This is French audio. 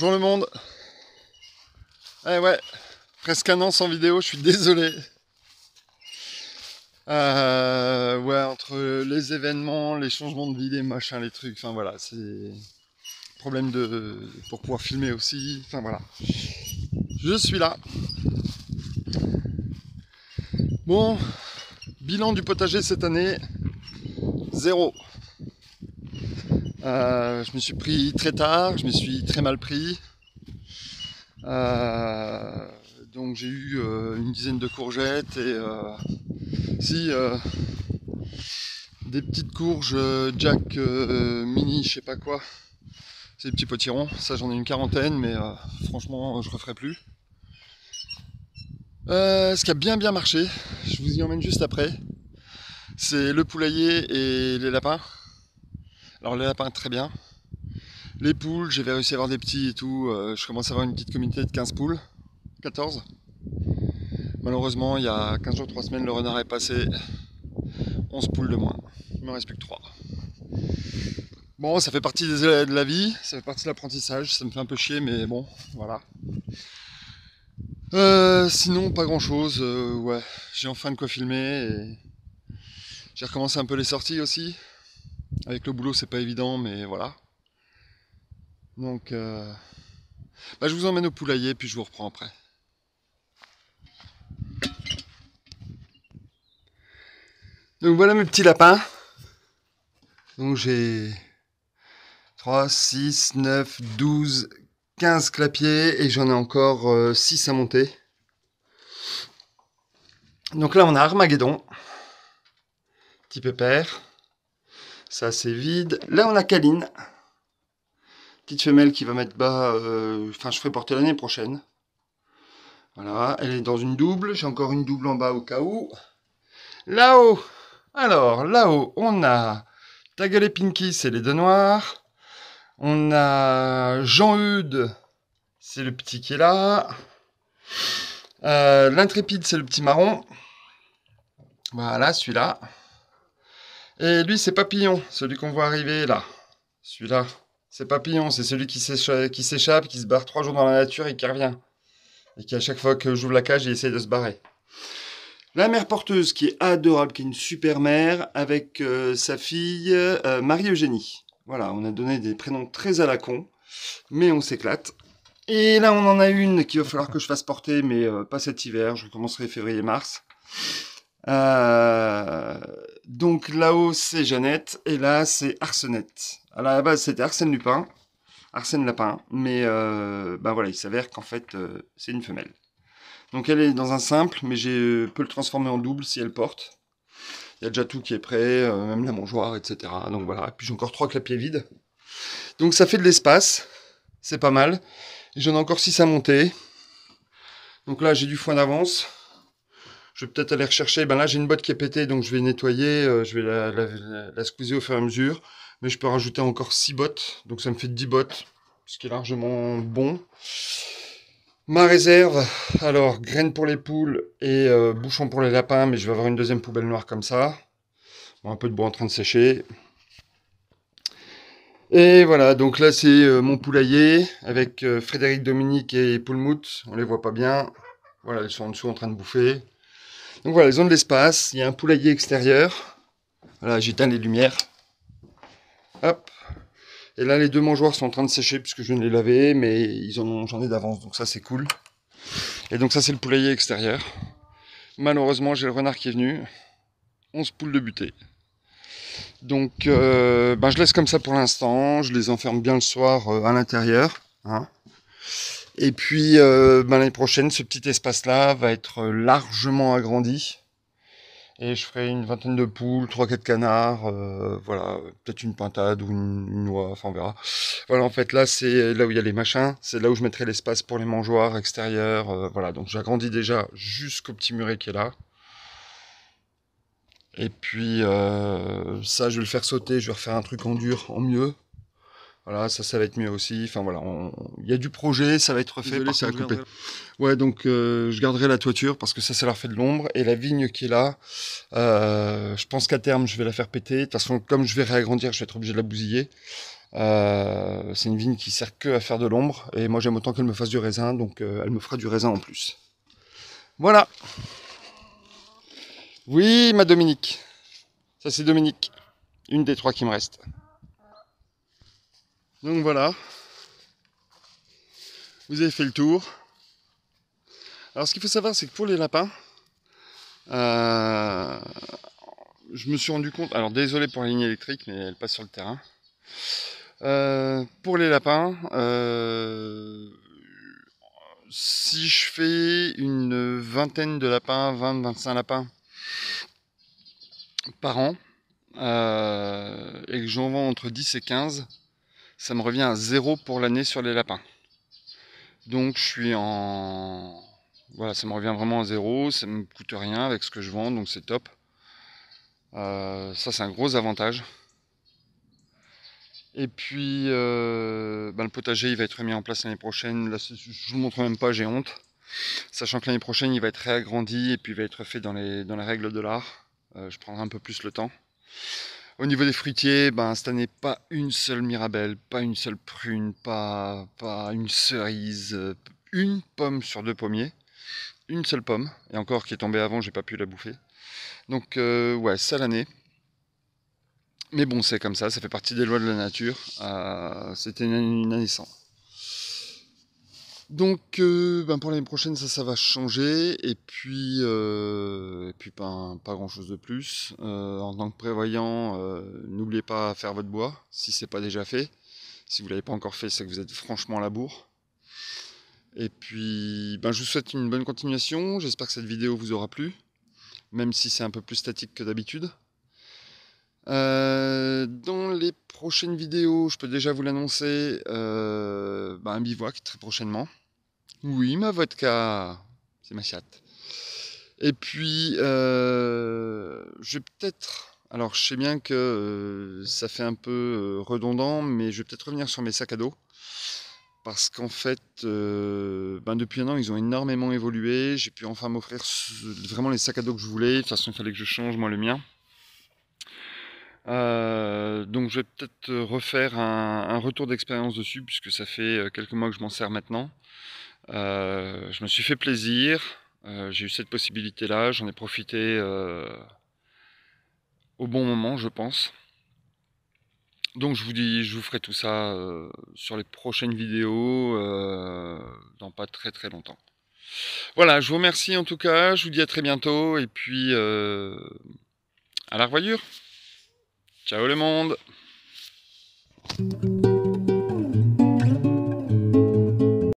Bonjour le monde. Eh ouais, presque un an sans vidéo, je suis désolé. Ouais, entre les événements, les changements de vie, les machins, les trucs, enfin voilà, c'est problème pour pouvoir filmer aussi, enfin voilà. Je suis là. Bon, bilan du potager cette année, 0. Je me suis pris très tard, je me suis très mal pris. Donc j'ai eu une dizaine de courgettes et des petites courges Jack mini, je sais pas quoi. C'est des petits potirons, ça j'en ai une quarantaine, mais franchement je referai plus. Ce qui a bien marché, je vous y emmène juste après, c'est le poulailler et les lapins. Alors les lapins très bien. Les poules, j'avais réussi à avoir des petits et tout, je commence à avoir une petite communauté de 15 poules, 14. Malheureusement, il y a 15 jours, 3 semaines, le renard est passé, 11 poules de moins. Il me reste plus que 3. Bon, ça fait partie de la vie, ça fait partie de l'apprentissage, ça me fait un peu chier, mais bon, voilà. Sinon, pas grand chose, ouais, j'ai enfin de quoi filmer, et j'ai recommencé un peu les sorties aussi. Avec le boulot, c'est pas évident, mais voilà. Donc, je vous emmène au poulailler, puis je vous reprends après. Donc voilà mes petits lapins. Donc j'ai 3, 6, 9, 12, 15 clapiers et j'en ai encore 6 à monter. Donc là on a Armageddon, petit pépère, ça c'est vide. Là on a Kaline, petite femelle qui va mettre bas, je ferai porter l'année prochaine. Voilà, elle est dans une double, j'ai encore une double en bas au cas où. Là-haut, alors là-haut on a Ta Gueule et Pinky, c'est les deux noirs. On a Jean-Eudes, c'est le petit qui est là. L'Intrépide, c'est le petit marron. Voilà, celui-là. Et lui, c'est Papillon, celui qu'on voit arriver là. Celui-là, c'est Papillon, c'est celui qui s'échappe, qui se barre 3 jours dans la nature et qui revient. Et qui, à chaque fois que j'ouvre la cage, il essaie de se barrer. La mère porteuse, qui est adorable, qui est une super mère, avec sa fille Marie-Eugénie. Voilà, on a donné des prénoms très à la con, mais on s'éclate. Et là, on en a une qu'il va falloir que je fasse porter, mais pas cet hiver. Je recommencerai février-mars. Donc là-haut, c'est Jeannette. Et là, c'est Arsenette. À la base, c'était Arsène Lupin. Arsène Lapin. Mais voilà, il s'avère qu'en fait, c'est une femelle. Donc elle est dans un simple, mais je peux le transformer en double si elle porte. Il y a déjà tout qui est prêt, même la mangeoire, etc. Donc voilà. Et puis j'ai encore 3 clapiers vides. Donc ça fait de l'espace. C'est pas mal. Et j'en ai encore 6 à monter. Donc là, j'ai du foin d'avance. Je vais peut-être aller rechercher. Ben là, j'ai une botte qui est pétée, donc je vais nettoyer. Je vais la squeezer au fur et à mesure. Mais je peux rajouter encore 6 bottes. Donc ça me fait 10 bottes, ce qui est largement bon. Ma réserve, alors graines pour les poules et bouchons pour les lapins. Mais je vais avoir une deuxième poubelle noire comme ça. Bon, un peu de bois en train de sécher. Et voilà, donc là c'est mon poulailler avec Frédéric, Dominique et Poulmout. On les voit pas bien. Voilà, ils sont en dessous en train de bouffer. Donc voilà, ils ont de l'espace. Il y a un poulailler extérieur. Voilà, j'éteins les lumières. Hop. Et là, les 2 mangeoires sont en train de sécher puisque je viens de les laver, mais j'en ai d'avance, donc ça c'est cool. Et donc ça c'est le poulailler extérieur. Malheureusement, j'ai le renard qui est venu. 11 poules de butée. Donc je laisse comme ça pour l'instant. Je les enferme bien le soir à l'intérieur. Hein. Et puis l'année prochaine, ce petit espace-là va être largement agrandi. Et je ferai une vingtaine de poules, 3-4 canards, voilà, peut-être une pintade ou une oie, enfin on verra. Voilà, en fait là c'est là où il y a les machins, c'est là où je mettrai l'espace pour les mangeoires extérieurs, voilà, donc j'agrandis déjà jusqu'au petit muret qui est là. Et puis ça je vais le faire sauter, je vais refaire un truc en dur, en mieux. Voilà, ça va être mieux aussi. Enfin voilà, il y a du projet, ça va être refait. Désolé, ça a coupé. Ouais, donc je garderai la toiture parce que ça leur fait de l'ombre. Et la vigne qui est là, je pense qu'à terme, je vais la faire péter. De toute façon, comme je vais réagrandir, je vais être obligé de la bousiller. C'est une vigne qui sert que à faire de l'ombre, et moi j'aime autant qu'elle me fasse du raisin, donc elle me fera du raisin en plus. Voilà. Oui, ma Dominique. Ça c'est Dominique, une des 3 qui me reste. Donc voilà. Vous avez fait le tour. Alors ce qu'il faut savoir, c'est que pour les lapins, euh, je me suis rendu compte, alors désolé pour la ligne électrique, mais elle passe sur le terrain. Pour les lapins, si je fais une vingtaine de lapins, 20-25 lapins par an, et que j'en vends entre 10 et 15, ça me revient à 0 pour l'année sur les lapins. Donc je suis en... Voilà, ça me revient vraiment à 0, ça me coûte rien avec ce que je vends, donc c'est top. Ça c'est un gros avantage. Et puis le potager il va être mis en place l'année prochaine. Là, je vous montre même pas, j'ai honte. Sachant que l'année prochaine il va être réagrandi et puis il va être fait dans les règles de l'art. Je prendrai un peu plus le temps. Au niveau des fruitiers, cette année pas une seule mirabelle, pas une seule prune, pas une cerise, une pomme sur 2 pommiers. Une seule pomme, et encore qui est tombée avant, j'ai pas pu la bouffer. Donc ouais, ça l'année. Mais bon, c'est comme ça fait partie des lois de la nature. C'était une année sans. Donc pour l'année prochaine, ça va changer. Et puis pas grand chose de plus. En tant que prévoyant, n'oubliez pas à faire votre bois, si c'est pas déjà fait. Si vous l'avez pas encore fait, c'est que vous êtes franchement à la bourre. Et puis je vous souhaite une bonne continuation. J'espère que cette vidéo vous aura plu, même si c'est un peu plus statique que d'habitude. Dans les prochaines vidéos, je peux déjà vous l'annoncer, un bivouac très prochainement. Oui, ma vodka, c'est ma chatte. Et puis, je vais peut-être, alors je sais bien que ça fait un peu redondant, mais je vais peut-être revenir sur mes sacs à dos. Parce qu'en fait, depuis un an, ils ont énormément évolué. J'ai pu enfin m'offrir vraiment les sacs à dos que je voulais. De toute façon, il fallait que je change, moi, le mien. Donc je vais peut-être refaire un retour d'expérience dessus, puisque ça fait quelques mois que je m'en sers maintenant. Je me suis fait plaisir, j'ai eu cette possibilité-là, j'en ai profité au bon moment, je pense. Donc je vous ferai tout ça sur les prochaines vidéos dans pas très très longtemps. Voilà, je vous remercie en tout cas, je vous dis à très bientôt, et puis à la revoyure. Ciao le monde!